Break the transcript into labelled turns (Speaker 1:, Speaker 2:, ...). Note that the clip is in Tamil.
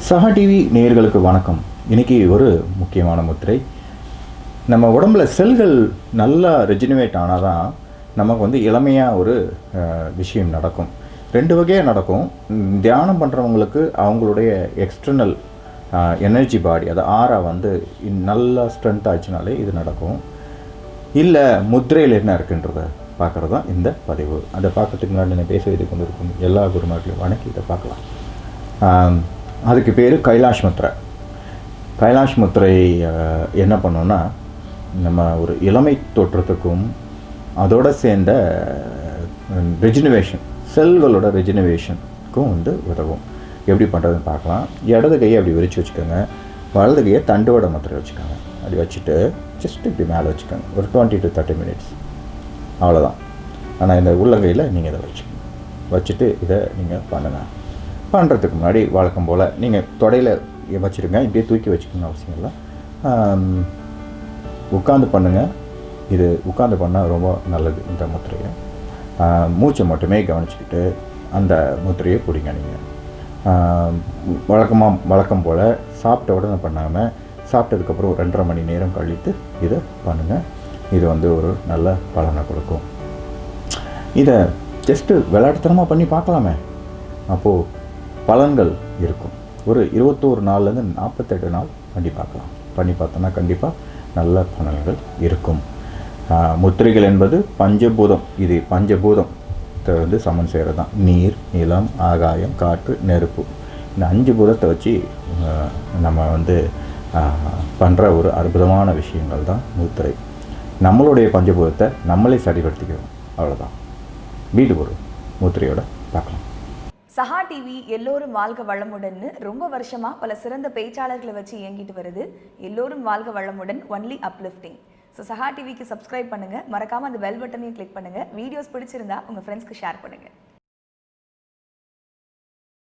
Speaker 1: சஹா டிவி நேயர்களுக்கு வணக்கம். இன்றைக்கி ஒரு முக்கியமான முத்திரை. நம்ம உடம்புல செல்கள் நல்லா ரெஜினுவேட் ஆனால் தான் நமக்கு வந்து இளமையாக ஒரு விஷயம் நடக்கும். ரெண்டு வகையாக நடக்கும். தியானம் பண்ணுறவங்களுக்கு அவங்களுடைய எக்ஸ்டர்னல் எனர்ஜி பாடி, அது ஆறா வந்து நல்லா ஸ்ட்ரென்த் ஆச்சுனாலே இது நடக்கும். இல்லை முத்திரையில் என்ன இருக்குன்றதை பார்க்குறது தான் இந்த பதிவு. அதை பார்க்கறதுக்கு முன்னாடி நான் பேச வைத்து கொண்டு இருக்கும் எல்லா குருமார்களையும் வணக்கி இதை பார்க்கலாம். அதுக்கு பேர் கைலாஷ் முத்ரை. கைலாஷ் முத்திரை என்ன பண்ணோன்னா, நம்ம ஒரு இளமை தோற்றத்துக்கும் அதோடு சேர்ந்த ரெஜினுவேஷன், செல்களோட ரெஜினுவேஷனுக்கும் வந்து உதவும். எப்படி பண்ணுறதுன்னு பார்க்கலாம். இடது கையை அப்படி விரித்து வச்சுக்கோங்க, வலது கையை தண்டுவடை முத்திரை வச்சுக்கோங்க. அப்படி வச்சுட்டு ஜஸ்ட் இப்படி மேலே வச்சுக்கோங்க. ஒரு 20 to 30 minutes அவ்வளோதான். ஆனால் இந்த உள்ளங்கையில் நீங்கள் இதை வச்சுட்டு இதை நீங்கள் பண்ணுங்கள். பண்ணுறதுக்கு முன்னாடி வழக்கம் போல் நீங்கள் தொடையில் வச்சுருங்க. இப்படியே தூக்கி வச்சுக்கணும்னு அவசியம் இல்லை. உட்காந்து பண்ணுங்கள். இது உட்காந்து பண்ணால் ரொம்ப நல்லது. இந்த முத்திரையை மூச்சை மட்டுமே கவனிச்சுக்கிட்டு அந்த முத்திரையை பிடிங்க. நீங்கள் வழக்கம் போல் சாப்பிட்ட உடனே பண்ணாமல் சாப்பிட்டதுக்கப்புறம் 2.5 மணி நேரம் கழித்து இதை பண்ணுங்கள். இது வந்து ஒரு நல்ல பலனை கொடுக்கும். இதை ஜஸ்ட்டு விளையாட்டுத்தனமாக பண்ணி பார்க்கலாமே, அப்போது பலன்கள் இருக்கும். ஒரு 21 நாள்லேருந்து 48 நாள் பண்ணி பார்க்கலாம். பண்ணி பார்த்தோன்னா கண்டிப்பாக நல்ல பலன்கள் இருக்கும். முத்திரைகள் என்பது பஞ்சபூதம். இது பஞ்சபூதத்தை வந்து சமன் செய்கிறது தான். நீர், நிலம், ஆகாயம், காற்று, நெருப்பு. இந்த 5 பூதத்தை வச்சு நம்ம வந்து பண்ணுற ஒரு அற்புதமான விஷயங்கள் தான் முத்திரை. நம்மளுடைய பஞ்சபூதத்தை நம்மளே சரிப்படுத்திக்கிறோம். அவ்வளோதான். வீடு ஒரு முத்திரையோட பார்க்கலாம்.
Speaker 2: சஹா டிவி எல்லோரும் வாழ்க வளமுடன்னு ரொம்ப வருஷமா பல சிறந்த பேச்சாளர்களை வச்சு இயங்கிட்டு வருது. எல்லோரும் வாழ்க வளமுடன், ஒன்லி அப்லிஃப்டிங். ஸோ சஹா டிவிக்கு சப்ஸ்கிரைப் பண்ணுங்க, மறக்காம அந்த பெல் பட்டனையும் கிளிக் பண்ணுங்க. வீடியோஸ் பிடிச்சிருந்தா உங்க ஃப்ரெண்ட்ஸ்க்கு ஷேர் பண்ணுங்க.